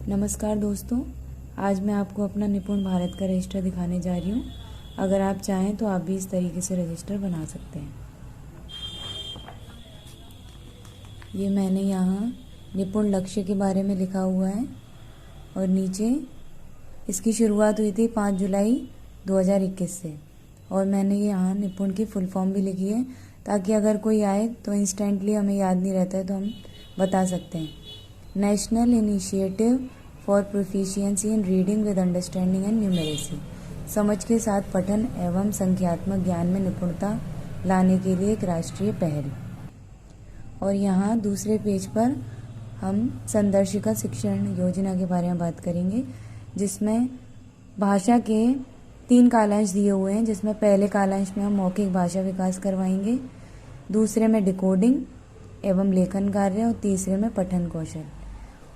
नमस्कार दोस्तों, आज मैं आपको अपना निपुण भारत का रजिस्टर दिखाने जा रही हूँ। अगर आप चाहें तो आप भी इस तरीके से रजिस्टर बना सकते हैं। ये मैंने यहाँ निपुण लक्ष्य के बारे में लिखा हुआ है और नीचे इसकी शुरुआत हुई थी 5 जुलाई 2021 से, और मैंने ये यहाँ निपुण की फुल फॉर्म भी लिखी है ताकि अगर कोई आए तो इंस्टेंटली हमें याद नहीं रहता है तो हम बता सकते हैं। National initiative for proficiency in reading with understanding and numeracy, समझ के साथ पठन एवं संख्यात्मक ज्ञान में निपुणता लाने के लिए एक राष्ट्रीय पहल। और यहाँ दूसरे पेज पर हम संदर्शिका शिक्षण योजना के बारे में बात करेंगे, जिसमें भाषा के 3 कालांश दिए हुए हैं, जिसमें पहले कालांश में हम मौखिक भाषा विकास करवाएंगे, दूसरे में डिकोडिंग एवं लेखन कार्य और तीसरे में पठन कौशल।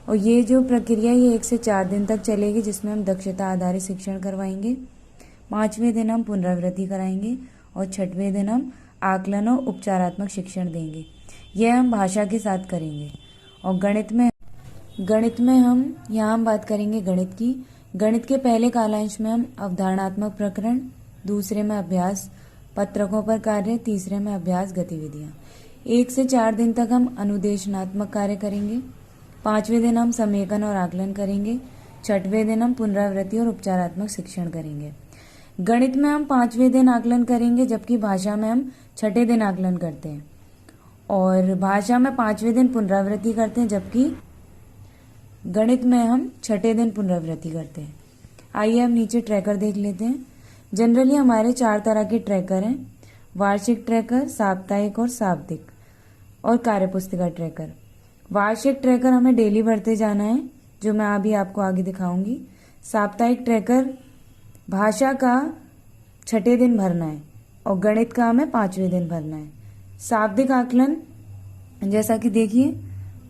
और ये जो प्रक्रिया ये 1 से 4 दिन तक चलेगी, जिसमें हम दक्षता आधारित शिक्षण करवाएंगे। 5वें दिन हम पुनरावृत्ति कराएंगे और 6वें दिन हम आकलन और उपचारात्मक शिक्षण देंगे। यह हम भाषा के साथ करेंगे। और गणित में हम यहाँ बात करेंगे गणित की। गणित के पहले कालांश में हम अवधारणात्मक प्रकरण, दूसरे में अभ्यास पत्रकों पर कार्य, तीसरे में अभ्यास गतिविधियाँ। 1 से 4 दिन तक हम अनुदेशनात्मक कार्य करेंगे। 5वें दिन हम समेकन और आकलन करेंगे। 6वें दिन हम पुनरावृत्ति और उपचारात्मक शिक्षण करेंगे। गणित में हम 5वें दिन आकलन करेंगे, जबकि भाषा में हम 6ठे दिन आकलन करते हैं। और भाषा में 5वें दिन पुनरावृत्ति करते हैं, जबकि गणित में हम 6ठे दिन पुनरावृत्ति करते हैं। आइए अब नीचे ट्रैकर देख लेते हैं। जनरली हमारे 4 तरह के ट्रैकर हैं: वार्षिक ट्रैकर, साप्ताहिक और शाब्दिक, और कार्यपुस्तिका ट्रैकर। वार्षिक ट्रैकर हमें डेली भरते जाना है, जो मैं अभी आपको आगे दिखाऊंगी। साप्ताहिक ट्रैकर भाषा का 6ठे दिन भरना है और गणित का हमें 5वें दिन भरना है। शाब्दिक आकलन जैसा कि देखिए,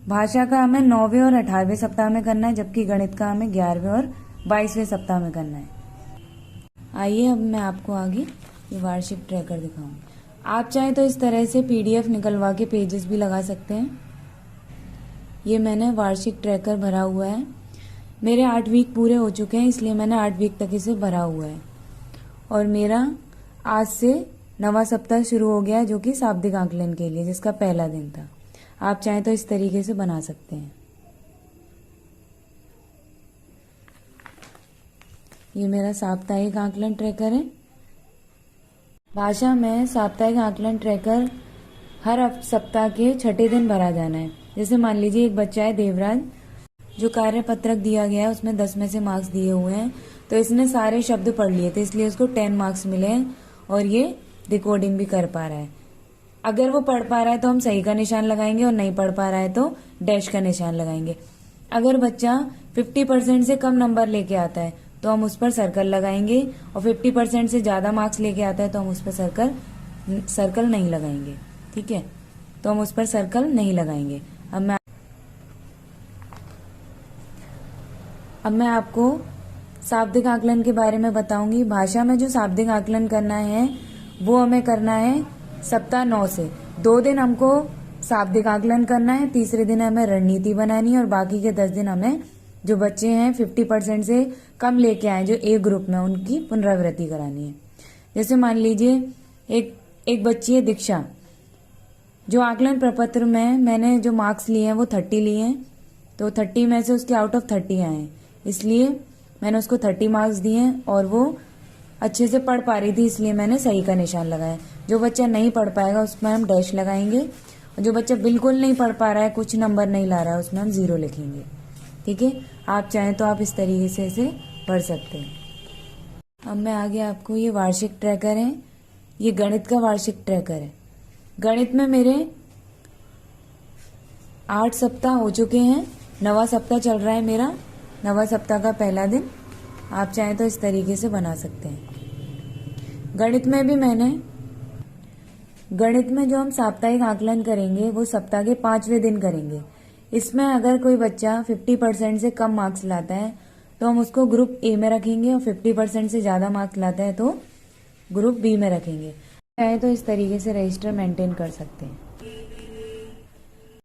भाषा का हमें 9वें और 18वें सप्ताह में करना है, जबकि गणित का हमें 11वें और 22वें सप्ताह में करना है। आइए अब मैं आपको आगे ये वार्षिक ट्रैकर दिखाऊंगी। आप चाहें तो इस तरह से PDF निकलवा के पेजेस भी लगा सकते हैं। ये मैंने वार्षिक ट्रैकर भरा हुआ है। मेरे 8 वीक पूरे हो चुके हैं, इसलिए मैंने 8 वीक तक इसे भरा हुआ है। और मेरा आज से 9वां सप्ताह शुरू हो गया है, जो कि शाब्दिक आकलन के लिए, जिसका पहला दिन था। आप चाहें तो इस तरीके से बना सकते हैं। ये मेरा साप्ताहिक आकलन ट्रैकर है। भाषा में साप्ताहिक आकलन ट्रैकर हर सप्ताह के 6ठे दिन भरा जाना है। जैसे मान लीजिए एक बच्चा है देवराज, जो कार्य पत्रक दिया गया है उसमें 10 में से मार्क्स दिए हुए हैं, तो इसने सारे शब्द पढ़ लिए थे, इसलिए उसको 10 मार्क्स मिले हैं और ये डिकोडिंग भी कर पा रहा है। अगर वो पढ़ पा रहा है तो हम सही का निशान लगाएंगे, और नहीं पढ़ पा रहा है तो डैश का निशान लगाएंगे। अगर बच्चा 50% से कम नंबर लेके आता है तो हम उस पर सर्कल लगाएंगे, और 50% से ज्यादा मार्क्स लेके आता है तो हम उस पर सर्कल नहीं लगाएंगे। ठीक है, तो हम उस पर सर्कल नहीं लगाएंगे। अब मैं आपको शाब्दिक आकलन के बारे में बताऊंगी। भाषा में जो शाब्दिक आकलन करना है वो हमें करना है सप्ताह 9 से। 2 दिन हमको शाब्दिक आकलन करना है, तीसरे दिन हमें रणनीति बनानी है, और बाकी के 10 दिन हमें जो बच्चे हैं 50% से कम लेके आए जो A ग्रुप में, उनकी पुनरावृत्ति करानी है। जैसे मान लीजिए एक बच्ची है दीक्षा, जो आकलन प्रपत्र में मैंने जो मार्क्स लिए हैं वो 30 लिए हैं, तो 30 में से उसके आउट ऑफ 30 आए हैं, इसलिए मैंने उसको 30 मार्क्स दिए हैं। और वो अच्छे से पढ़ पा रही थी, इसलिए मैंने सही का निशान लगाया। जो बच्चा नहीं पढ़ पाएगा उसमें हम डैश लगाएंगे, और जो बच्चा बिल्कुल नहीं पढ़ पा रहा है, कुछ नंबर नहीं ला रहा है, उसमें हम 0 लिखेंगे। ठीक है, आप चाहें तो आप इस तरीके से इसे पढ़ सकते हैं। अब मैं आगे आपको ये वार्षिक ट्रैकर है, ये गणित का वार्षिक ट्रैकर है। गणित में मेरे 8 सप्ताह हो चुके हैं, 9वां सप्ताह चल रहा है मेरा, 9वां सप्ताह का पहला दिन। आप चाहें तो इस तरीके से बना सकते हैं। गणित में जो हम साप्ताहिक आकलन करेंगे वो सप्ताह के 5वें दिन करेंगे। इसमें अगर कोई बच्चा 50% से कम मार्क्स लाता है तो हम उसको ग्रुप A में रखेंगे, और 50% से ज्यादा मार्क्स लाता है तो ग्रुप B में रखेंगे। चाहे तो इस तरीके से रजिस्टर मेंटेन कर सकते हैं।